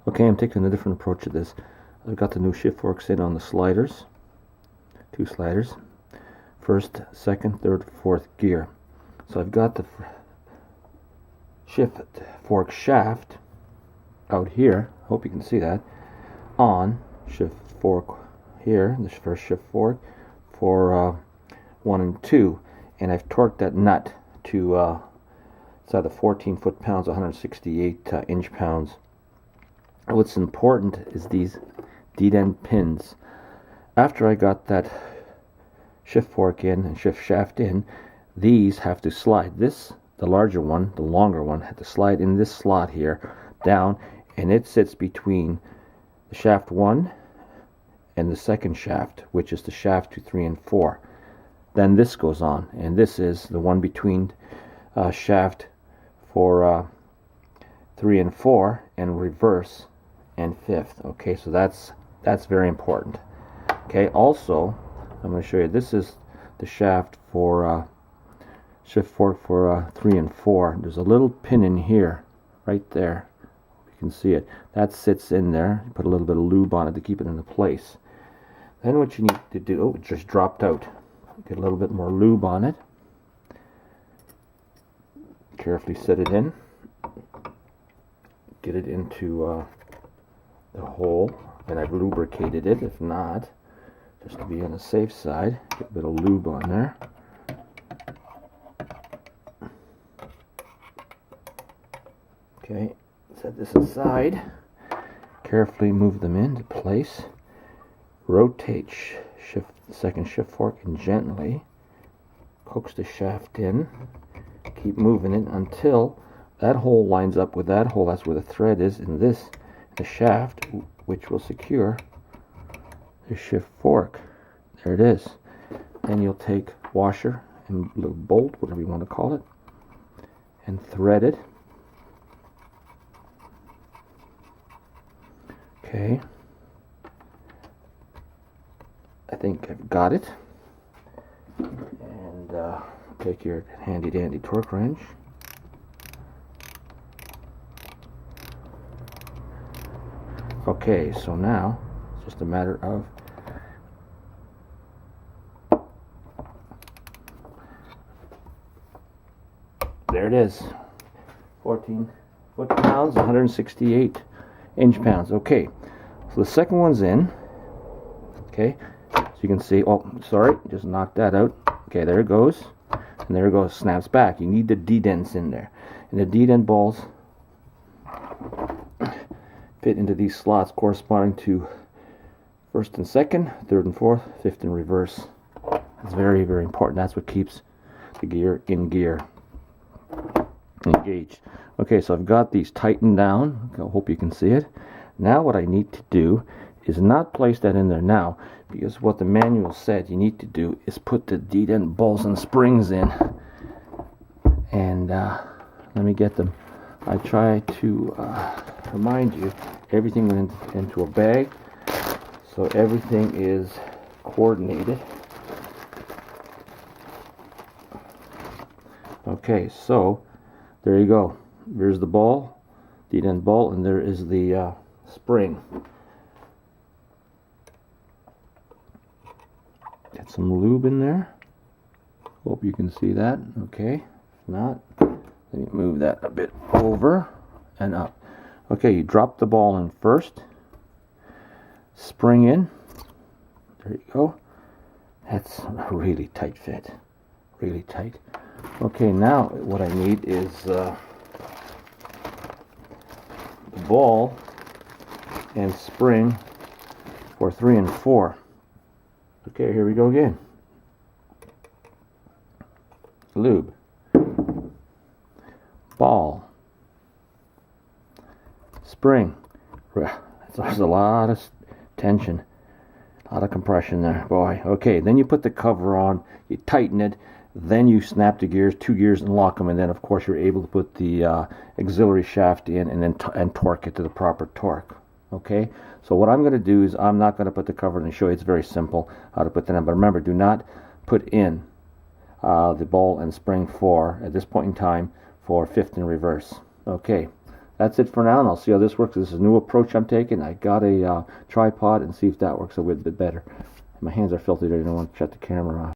Okay, I'm taking a different approach to this. I've got the new shift forks in on the sliders, 2 sliders, first, second, third, fourth gear. So I've got the shift fork shaft out here, hope you can see that, on shift fork here, the first shift fork for 1 and 2, and I've torqued that nut to it's either 14 foot-pounds, 168 inch-pounds. What's important is these D-end pins. After I got that shift fork in and shift shaft in, these have to slide. This, the larger one, the longer one, had to slide in this slot here down, and it sits between the shaft 1 and the second shaft, which is the shaft 2, 3, and 4. Then this goes on, and this is the one between shaft for 3 and 4 and reverse and 5th. Okay, so that's very important. Okay, also I'm going to show you, this is the shaft for shift fork for 3 and 4. There's a little pin in here, right there. You can see it. That sits in there. You put a little bit of lube on it to keep it into place. Then what you need to do, oh, it just dropped out. Get a little bit more lube on it. Carefully set it in. Get it into the hole, and I've lubricated it. If not, just to be on the safe side, get a bit of lube on there. Okay, set this aside. Carefully move them into place. Rotate shift the second shift fork and gently coax the shaft in. Keep moving it until that hole lines up with that hole. That's where the thread is in this, the shaft, which will secure the shift fork. There it is. Then you'll take washer and little bolt, whatever you want to call it, and thread it. Okay. I think I've got it. And take your handy dandy torque wrench. Okay, so now it's just a matter of there it is. 14 foot-pounds, 168 inch-pounds. Okay, so the second one's in. Okay, so you can see, oh, sorry, just knocked that out. Okay, there it goes. And there it goes, snaps back. You need the D-dents in there. And the D-dent balls fit into these slots corresponding to first and second, third and fourth, fifth and reverse. It's very, very important. That's what keeps the gear in gear. Engaged. Okay, so I've got these tightened down. I hope you can see it. Now what I need to do is not place that in there now, because what the manual said you need to do is put the D-dent balls and springs in. And let me get them. I try to remind you, everything went into a bag, so everything is coordinated. Okay, so there you go. There's the ball, D-dent ball, and there is the spring. Get some lube in there. Hope you can see that. Okay, if not, let me move that a bit over and up. Okay, you drop the ball in first. Spring in. There you go. That's a really tight fit. Really tight. Okay, now what I need is the ball and spring for 3 and 4. Okay, here we go again. Lube. Ball. Spring. There's a lot of tension. A lot of compression there, boy. Okay, then you put the cover on, you tighten it, then you snap the gears, 2 gears, and lock them, and then of course you're able to put the auxiliary shaft in and then and torque it to the proper torque. Okay, so what I'm going to do is I'm not going to put the cover in and show you. It's very simple how to put that in, but remember, do not put in the ball and spring for, at this point in time, for fifth and reverse. Okay, that's it for now, and I'll see how this works. This is a new approach I'm taking. I got a tripod and see if that works a little bit better. My hands are filthy. I don't want to shut the camera off.